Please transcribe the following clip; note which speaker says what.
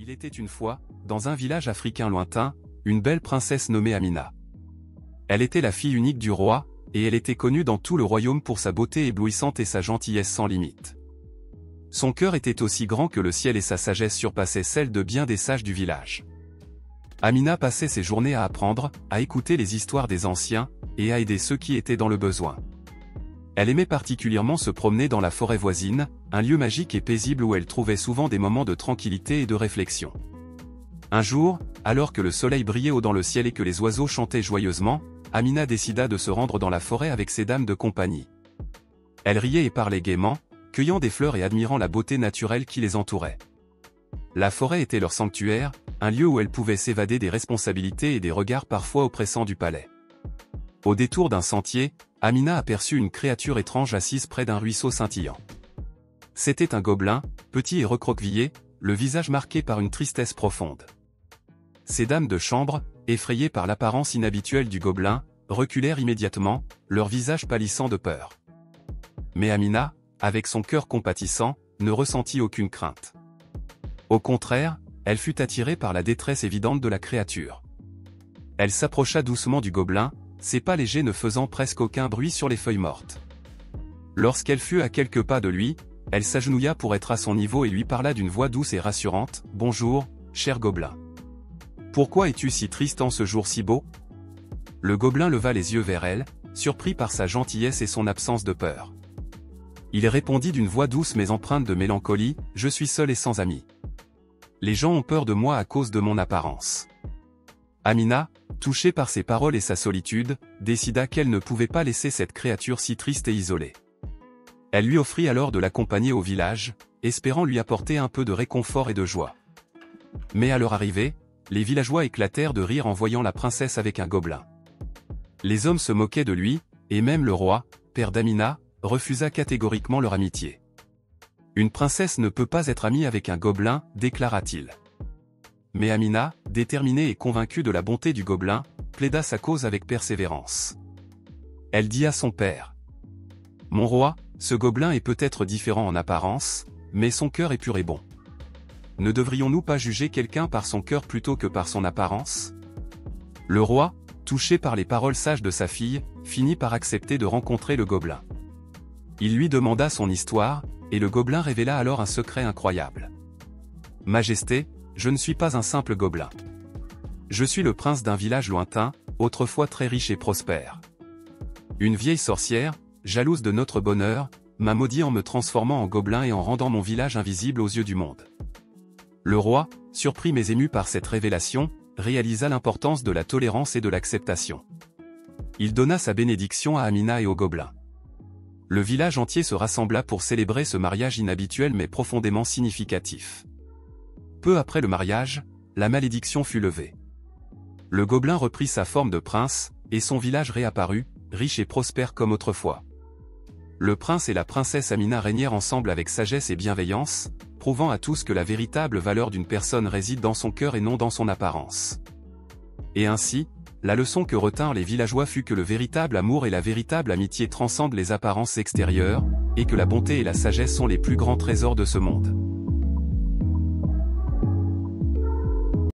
Speaker 1: Il était une fois, dans un village africain lointain, une belle princesse nommée Amina. Elle était la fille unique du roi, et elle était connue dans tout le royaume pour sa beauté éblouissante et sa gentillesse sans limite. Son cœur était aussi grand que le ciel et sa sagesse surpassaient celle de bien des sages du village. Amina passait ses journées à apprendre, à écouter les histoires des anciens, et à aider ceux qui étaient dans le besoin. Elle aimait particulièrement se promener dans la forêt voisine, un lieu magique et paisible où elle trouvait souvent des moments de tranquillité et de réflexion. Un jour, alors que le soleil brillait haut dans le ciel et que les oiseaux chantaient joyeusement, Amina décida de se rendre dans la forêt avec ses dames de compagnie. Elle riait et parlait gaiement, cueillant des fleurs et admirant la beauté naturelle qui les entourait. La forêt était leur sanctuaire, un lieu où elle pouvait s'évader des responsabilités et des regards parfois oppressants du palais. Au détour d'un sentier, Amina aperçut une créature étrange assise près d'un ruisseau scintillant. C'était un gobelin, petit et recroquevillé, le visage marqué par une tristesse profonde. Ces dames de chambre, effrayées par l'apparence inhabituelle du gobelin, reculèrent immédiatement, leur visage pâlissant de peur. Mais Amina, avec son cœur compatissant, ne ressentit aucune crainte. Au contraire, elle fut attirée par la détresse évidente de la créature. Elle s'approcha doucement du gobelin, ses pas légers ne faisant presque aucun bruit sur les feuilles mortes. Lorsqu'elle fut à quelques pas de lui, elle s'agenouilla pour être à son niveau et lui parla d'une voix douce et rassurante. « Bonjour, cher gobelin. Pourquoi es-tu si triste en ce jour si beau ?» Le gobelin leva les yeux vers elle, surpris par sa gentillesse et son absence de peur. Il répondit d'une voix douce mais empreinte de mélancolie, « Je suis seul et sans amis. Les gens ont peur de moi à cause de mon apparence. » Amina, touchée par ses paroles et sa solitude, décida qu'elle ne pouvait pas laisser cette créature si triste et isolée. Elle lui offrit alors de l'accompagner au village, espérant lui apporter un peu de réconfort et de joie. Mais à leur arrivée, les villageois éclatèrent de rire en voyant la princesse avec un gobelin. Les hommes se moquaient de lui, et même le roi, père d'Amina, refusa catégoriquement leur amitié. « Une princesse ne peut pas être amie avec un gobelin, déclara-t-il. Mais Amina, déterminée et convaincue de la bonté du gobelin, plaida sa cause avec persévérance. Elle dit à son père: « Mon roi, ce gobelin est peut-être différent en apparence, mais son cœur est pur et bon. Ne devrions-nous pas juger quelqu'un par son cœur plutôt que par son apparence ?» Le roi, touché par les paroles sages de sa fille, finit par accepter de rencontrer le gobelin. Il lui demanda son histoire, et le gobelin révéla alors un secret incroyable. « Majesté, je ne suis pas un simple gobelin. Je suis le prince d'un village lointain, autrefois très riche et prospère. Une vieille sorcière, jalouse de notre bonheur, m'a maudit en me transformant en gobelin et en rendant mon village invisible aux yeux du monde. » Le roi, surpris mais ému par cette révélation, réalisa l'importance de la tolérance et de l'acceptation. Il donna sa bénédiction à Amina et au gobelin. Le village entier se rassembla pour célébrer ce mariage inhabituel mais profondément significatif. Peu après le mariage, la malédiction fut levée. Le gobelin reprit sa forme de prince, et son village réapparut, riche et prospère comme autrefois. Le prince et la princesse Amina régnèrent ensemble avec sagesse et bienveillance, prouvant à tous que la véritable valeur d'une personne réside dans son cœur et non dans son apparence. Et ainsi, la leçon que retinrent les villageois fut que le véritable amour et la véritable amitié transcendent les apparences extérieures, et que la bonté et la sagesse sont les plus grands trésors de ce monde.